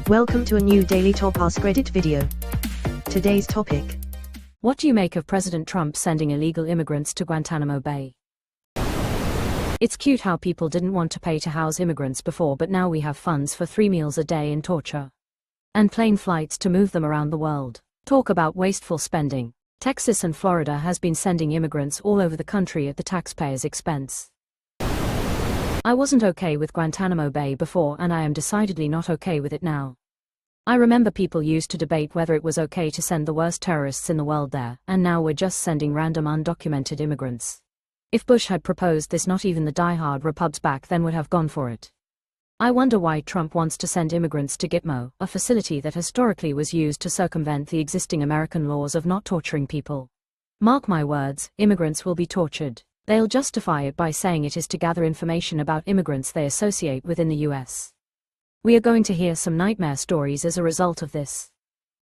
Welcome to a new Daily Top Askreddit video. Today's topic. What do you make of President Trump sending illegal immigrants to Guantanamo Bay? It's cute how people didn't want to pay to house immigrants before, but now we have funds for 3 meals a day in torture. And plane flights to move them around the world. Talk about wasteful spending. Texas and Florida has been sending immigrants all over the country at the taxpayers' expense. I wasn't okay with Guantanamo Bay before, and I am decidedly not okay with it now. I remember people used to debate whether it was okay to send the worst terrorists in the world there, and now we're just sending random undocumented immigrants. If Bush had proposed this, not even the die-hard Repubs back then would have gone for it. I wonder why Trump wants to send immigrants to Gitmo, a facility that historically was used to circumvent the existing American laws of not torturing people. Mark my words, immigrants will be tortured. They'll justify it by saying it is to gather information about immigrants they associate within the US. We are going to hear some nightmare stories as a result of this.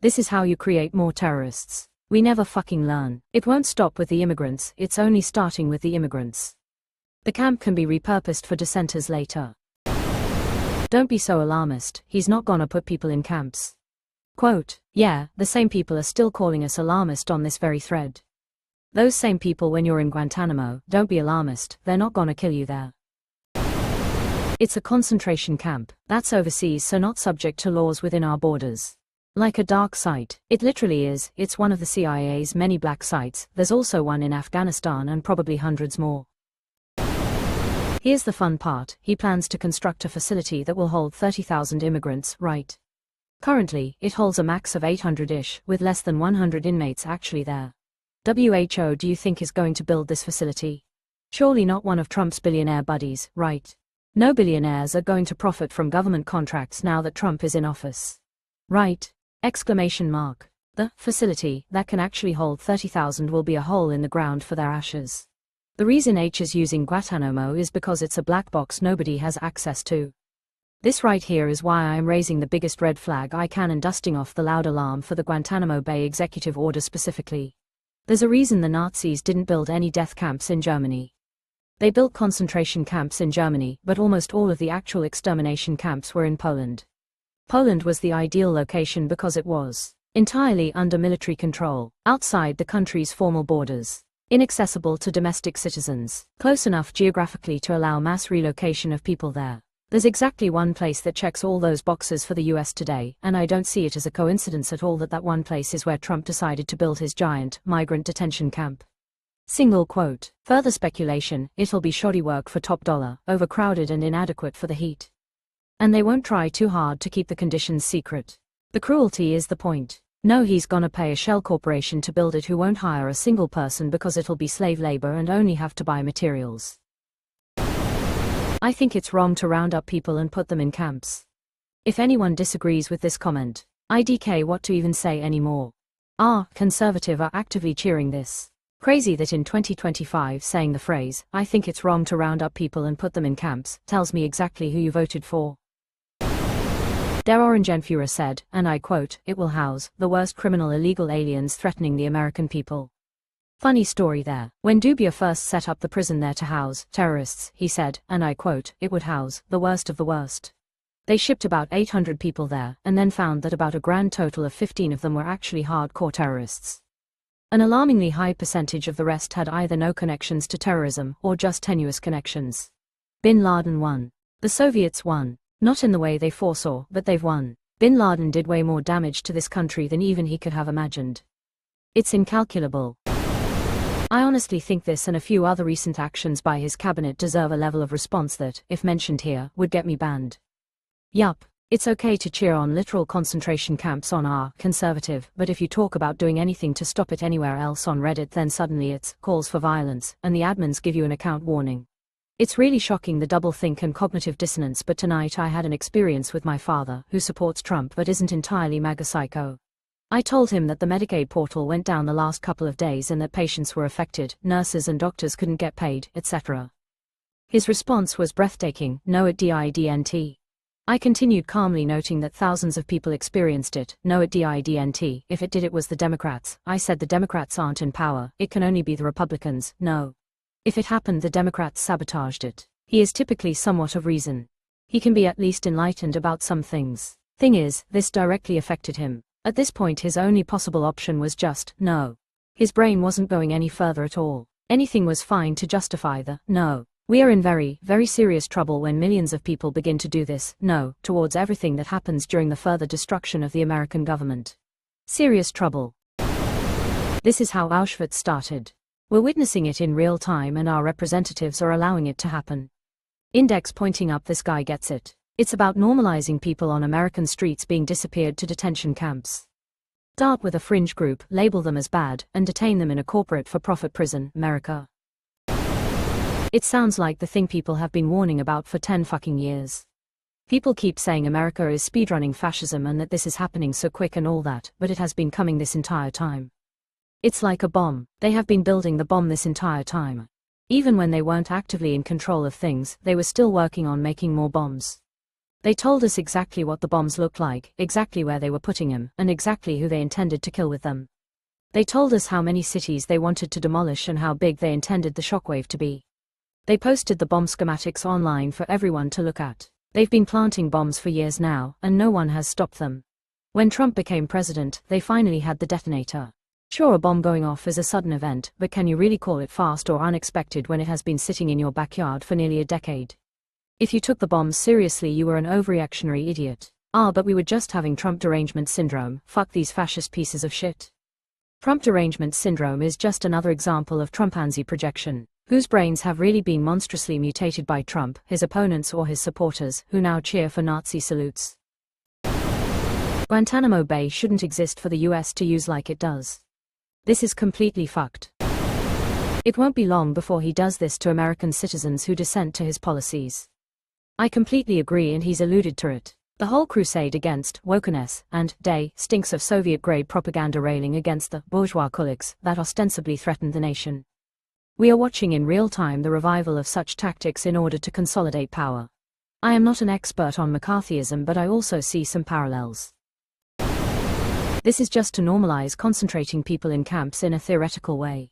This is how you create more terrorists. We never fucking learn. It won't stop with the immigrants, it's only starting with the immigrants. The camp can be repurposed for dissenters later. Don't be so alarmist, he's not gonna put people in camps. Quote, yeah, the same people are still calling us alarmist on this very thread. Those same people, when you're in Guantanamo, don't be alarmist, they're not gonna kill you there. It's a concentration camp, that's overseas, so not subject to laws within our borders. Like a dark site, it literally is. It's one of the CIA's many black sites. There's also one in Afghanistan and probably hundreds more. Here's the fun part, he plans to construct a facility that will hold 30,000 immigrants, right? Currently, it holds a max of 800-ish, with less than 100 inmates actually there. WHO do you think is going to build this facility? Surely not one of Trump's billionaire buddies, right? No billionaires are going to profit from government contracts now that Trump is in office. Right? Exclamation mark. The facility that can actually hold 30,000 will be a hole in the ground for their ashes. The reason H is using Guantanamo is because it's a black box nobody has access to. This right here is why I am raising the biggest red flag I can and dusting off the loud alarm for the Guantanamo Bay executive order specifically. There's a reason the Nazis didn't build any death camps in Germany. They built concentration camps in Germany, but almost all of the actual extermination camps were in Poland. Poland was the ideal location because it was entirely under military control, outside the country's formal borders, inaccessible to domestic citizens, close enough geographically to allow mass relocation of people there. There's exactly one place that checks all those boxes for the US today, and I don't see it as a coincidence at all that that one place is where Trump decided to build his giant migrant detention camp. Single quote. Further speculation, it'll be shoddy work for top dollar, overcrowded and inadequate for the heat. And they won't try too hard to keep the conditions secret. The cruelty is the point. No, he's gonna pay a shell corporation to build it who won't hire a single person because it'll be slave labor and only have to buy materials. I think it's wrong to round up people and put them in camps. If anyone disagrees with this comment, IDK what to even say anymore. Conservative are actively cheering this. Crazy that in 2025 saying the phrase, I think it's wrong to round up people and put them in camps, tells me exactly who you voted for. Der Orangenführer said, and I quote, it will house the worst criminal illegal aliens threatening the American people. Funny story there. When Dubia first set up the prison there to house terrorists, he said, and I quote, it would house the worst of the worst. They shipped about 800 people there, and then found that about a grand total of 15 of them were actually hardcore terrorists. An alarmingly high percentage of the rest had either no connections to terrorism or just tenuous connections. Bin Laden won. The Soviets won. Not in the way they foresaw, but they've won. Bin Laden did way more damage to this country than even he could have imagined. It's incalculable. I honestly think this and a few other recent actions by his cabinet deserve a level of response that, if mentioned here, would get me banned. Yup, it's okay to cheer on literal concentration camps on our conservative, but if you talk about doing anything to stop it anywhere else on Reddit, then suddenly it's calls for violence, and the admins give you an account warning. It's really shocking, the doublethink and cognitive dissonance. But tonight I had an experience with my father, who supports Trump but isn't entirely MAGA psycho. I told him that the Medicaid portal went down the last couple of days and that patients were affected, nurses and doctors couldn't get paid, etc. His response was breathtaking, no it didn't. I continued calmly, noting that thousands of people experienced it, no it didn't. If it did, it was the Democrats. I said the Democrats aren't in power, it can only be the Republicans, no. If it happened, the Democrats sabotaged it. He is typically somewhat of reason. He can be at least enlightened about some things. Thing is, this directly affected him. At this point his only possible option was just, no. His brain wasn't going any further at all. Anything was fine to justify the, no. We are in very, very serious trouble when millions of people begin to do this, no, towards everything that happens during the further destruction of the American government. Serious trouble. This is how Auschwitz started. We're witnessing it in real time and our representatives are allowing it to happen. Index pointing up, this guy gets it. It's about normalizing people on American streets being disappeared to detention camps. Start with a fringe group, label them as bad, and detain them in a corporate for-profit prison, America. It sounds like the thing people have been warning about for 10 fucking years. People keep saying America is speedrunning fascism and that this is happening so quick and all that, but it has been coming this entire time. It's like a bomb. They have been building the bomb this entire time. Even when they weren't actively in control of things, they were still working on making more bombs. They told us exactly what the bombs looked like, exactly where they were putting them, and exactly who they intended to kill with them. They told us how many cities they wanted to demolish and how big they intended the shockwave to be. They posted the bomb schematics online for everyone to look at. They've been planting bombs for years now, and no one has stopped them. When Trump became president, they finally had the detonator. Sure, a bomb going off is a sudden event, but can you really call it fast or unexpected when it has been sitting in your backyard for nearly a decade? If you took the bombs seriously, you were an overreactionary idiot. But we were just having Trump derangement syndrome. Fuck these fascist pieces of shit. Trump derangement syndrome is just another example of Trumpancy projection, whose brains have really been monstrously mutated by Trump, his opponents or his supporters, who now cheer for Nazi salutes. Guantanamo Bay shouldn't exist for the US to use like it does. This is completely fucked. It won't be long before he does this to American citizens who dissent to his policies. I completely agree, and he's alluded to it. The whole crusade against wokeness and day stinks of Soviet-grade propaganda railing against the bourgeois kulaks that ostensibly threatened the nation. We are watching in real time the revival of such tactics in order to consolidate power. I am not an expert on McCarthyism, but I also see some parallels. This is just to normalize concentrating people in camps in a theoretical way.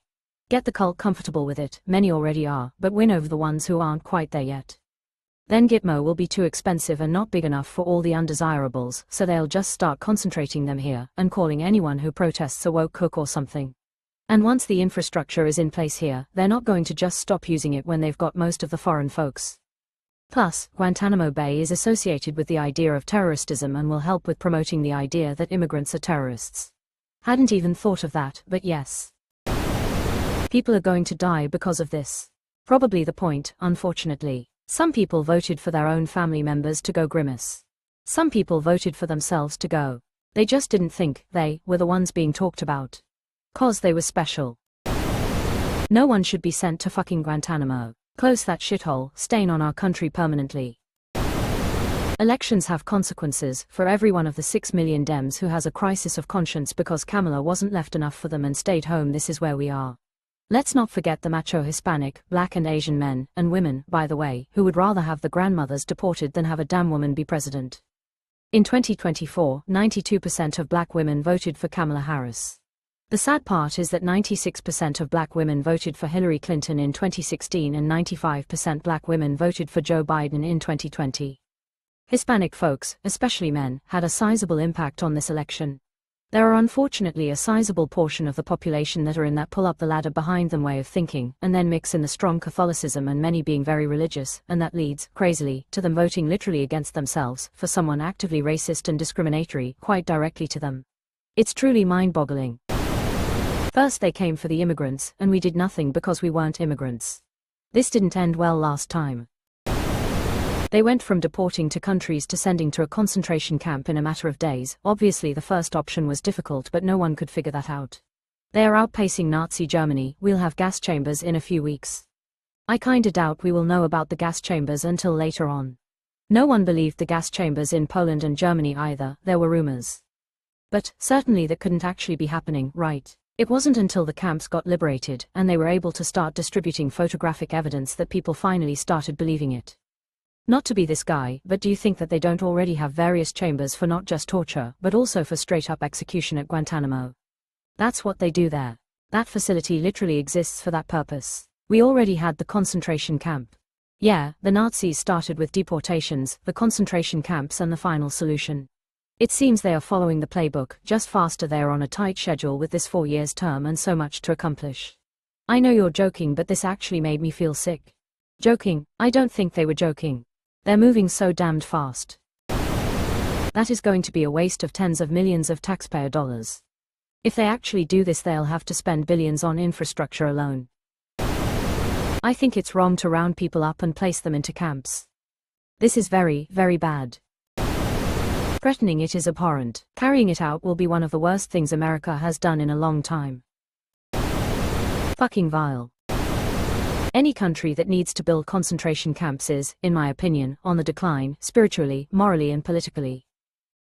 Get the cult comfortable with it, many already are, but win over the ones who aren't quite there yet. Then Gitmo will be too expensive and not big enough for all the undesirables, so they'll just start concentrating them here, and calling anyone who protests a woke cook or something. And once the infrastructure is in place here, they're not going to just stop using it when they've got most of the foreign folks. Plus, Guantanamo Bay is associated with the idea of terroristism and will help with promoting the idea that immigrants are terrorists. Hadn't even thought of that, but yes. People are going to die because of this. Probably the point, unfortunately. Some people voted for their own family members to go grimace. Some people voted for themselves to go. They just didn't think they were the ones being talked about. 'Cause they were special. No one should be sent to fucking Guantanamo. Close that shithole, stain on our country permanently. Elections have consequences for every one of the 6 million Dems who has a crisis of conscience because Kamala wasn't left enough for them and stayed home. This is where we are. Let's not forget the macho Hispanic, black and Asian men, and women, by the way, who would rather have the grandmothers deported than have a damn woman be president. In 2024, 92% of black women voted for Kamala Harris. The sad part is that 96% of black women voted for Hillary Clinton in 2016 and 95% black women voted for Joe Biden in 2020. Hispanic folks, especially men, had a sizable impact on this election. There are unfortunately a sizable portion of the population that are in that pull up the ladder behind them way of thinking, and then mix in the strong Catholicism and many being very religious, and that leads, crazily, to them voting literally against themselves, for someone actively racist and discriminatory, quite directly to them. It's truly mind-boggling. First they came for the immigrants, and we did nothing because we weren't immigrants. This didn't end well last time. They went from deporting to countries to sending to a concentration camp in a matter of days. Obviously the first option was difficult, but no one could figure that out. They are outpacing Nazi Germany. We'll have gas chambers in a few weeks. I kinda doubt we will know about the gas chambers until later on. No one believed the gas chambers in Poland and Germany either, there were rumors. But, certainly that couldn't actually be happening, right? It wasn't until the camps got liberated, and they were able to start distributing photographic evidence that people finally started believing it. Not to be this guy, but do you think that they don't already have various chambers for not just torture, but also for straight-up execution at Guantanamo? That's what they do there. That facility literally exists for that purpose. We already had the concentration camp. Yeah, the Nazis started with deportations, the concentration camps and the final solution. It seems they are following the playbook, just faster. They are on a tight schedule with this 4 years term and so much to accomplish. I know you're joking, but this actually made me feel sick. Joking? I don't think they were joking. They're moving so damned fast. That is going to be a waste of tens of millions of taxpayer dollars. If they actually do this, they'll have to spend billions on infrastructure alone. I think it's wrong to round people up and place them into camps. This is very, very bad. Threatening it is abhorrent. Carrying it out will be one of the worst things America has done in a long time. Fucking vile. Any country that needs to build concentration camps is, in my opinion, on the decline, spiritually, morally and politically.